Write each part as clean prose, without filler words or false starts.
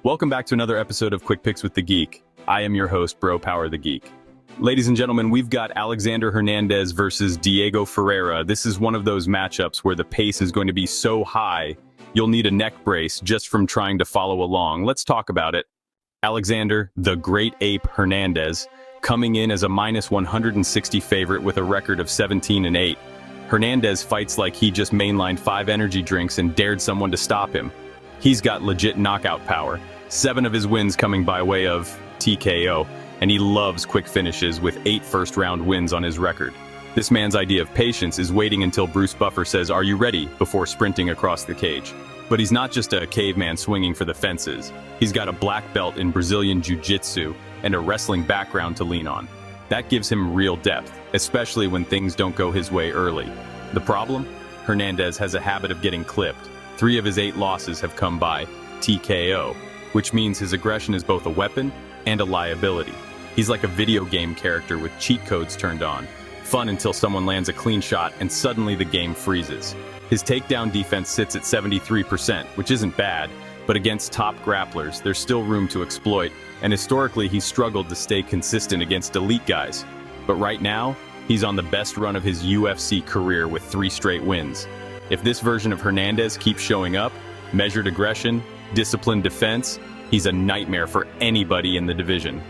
Welcome back to another episode of Quick Picks with the Geek. I am your host, Bro Power the Geek. Ladies and gentlemen, we've got Alexander Hernandez versus Diego Ferreira. This is one of those matchups where the pace is going to be so high, you'll need a neck brace just from trying to follow along. Let's talk about it. Alexander, the Great Ape Hernandez, coming in as a minus 160 favorite with a record of 17-8. Hernandez fights like he just mainlined 5 energy drinks and dared someone to stop him. He's got legit knockout power, 7 of his wins coming by way of TKO, and he loves quick finishes with 8 first-round wins on his record. This man's idea of patience is waiting until Bruce Buffer says, "Are you ready?" before sprinting across the cage. But he's not just a caveman swinging for the fences. He's got a black belt in Brazilian Jiu-Jitsu and a wrestling background to lean on. That gives him real depth, especially when things don't go his way early. The problem? Hernandez has a habit of getting clipped. 3 of his 8 losses have come by TKO, which means his aggression is both a weapon and a liability. He's like a video game character with cheat codes turned on. Fun until someone lands a clean shot and suddenly the game freezes. His takedown defense sits at 73%, which isn't bad, but against top grapplers, there's still room to exploit, and historically he's struggled to stay consistent against elite guys. But right now, he's on the best run of his UFC career with 3 straight wins. If this version of Hernandez keeps showing up, measured aggression, disciplined defense, he's a nightmare for anybody in the division.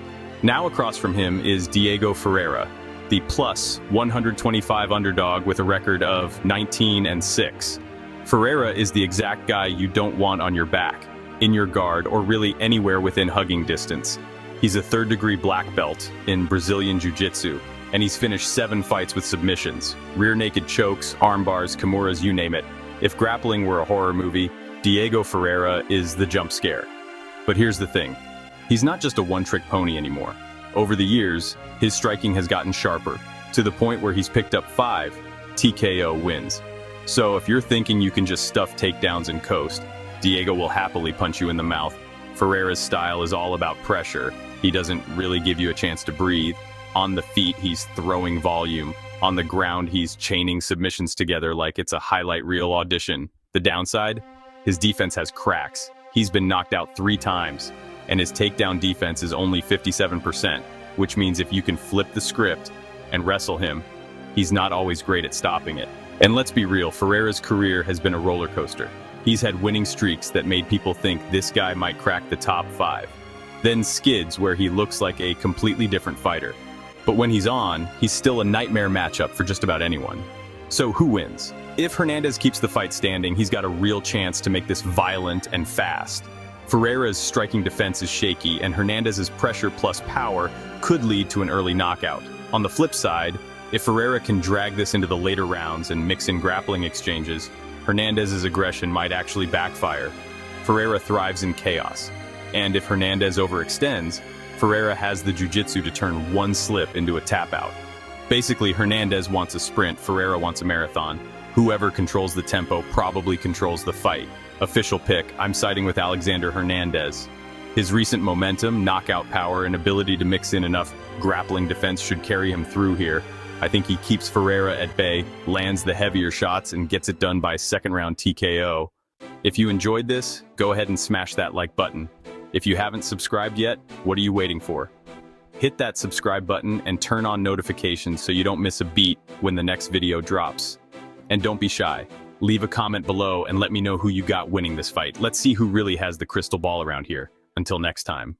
Now across from him is Diego Ferreira, the plus 125 underdog with a record of 19-6. Ferreira is the exact guy you don't want on your back, in your guard, or really anywhere within hugging distance. He's a 3rd-degree black belt in Brazilian Jiu-Jitsu, and he's finished 7 fights with submissions, rear naked chokes, arm bars, kimuras, you name it. If grappling were a horror movie, Diego Ferreira is the jump scare. But here's the thing. He's not just a one-trick pony anymore. Over the years, his striking has gotten sharper, to the point where he's picked up 5 TKO wins. So if you're thinking you can just stuff takedowns and coast, Diego will happily punch you in the mouth. Ferreira's style is all about pressure. He doesn't really give you a chance to breathe. On the feet, he's throwing volume. On the ground, he's chaining submissions together like it's a highlight reel audition. The downside? His defense has cracks. He's been knocked out 3 times, and his takedown defense is only 57%, which means if you can flip the script and wrestle him, he's not always great at stopping it. And let's be real, Ferreira's career has been a roller coaster. He's had winning streaks that made people think this guy might crack the top 5. Then skids where he looks like a completely different fighter. But when he's on, he's still a nightmare matchup for just about anyone. So who wins? If Hernandez keeps the fight standing, he's got a real chance to make this violent and fast. Ferreira's striking defense is shaky, and Hernandez's pressure plus power could lead to an early knockout. On the flip side, if Ferreira can drag this into the later rounds and mix in grappling exchanges, Hernandez's aggression might actually backfire. Ferreira thrives in chaos, and if Hernandez overextends, Ferreira has the jiu-jitsu to turn one slip into a tap-out. Basically, Hernandez wants a sprint, Ferreira wants a marathon. Whoever controls the tempo probably controls the fight. Official pick, I'm siding with Alexander Hernandez. His recent momentum, knockout power, and ability to mix in enough grappling defense should carry him through here. I think he keeps Ferreira at bay, lands the heavier shots, and gets it done by 2nd-round TKO. If you enjoyed this, go ahead and smash that like button. If you haven't subscribed yet, what are you waiting for? Hit that subscribe button and turn on notifications so you don't miss a beat when the next video drops. And don't be shy. Leave a comment below and let me know who you got winning this fight. Let's see who really has the crystal ball around here. Until next time.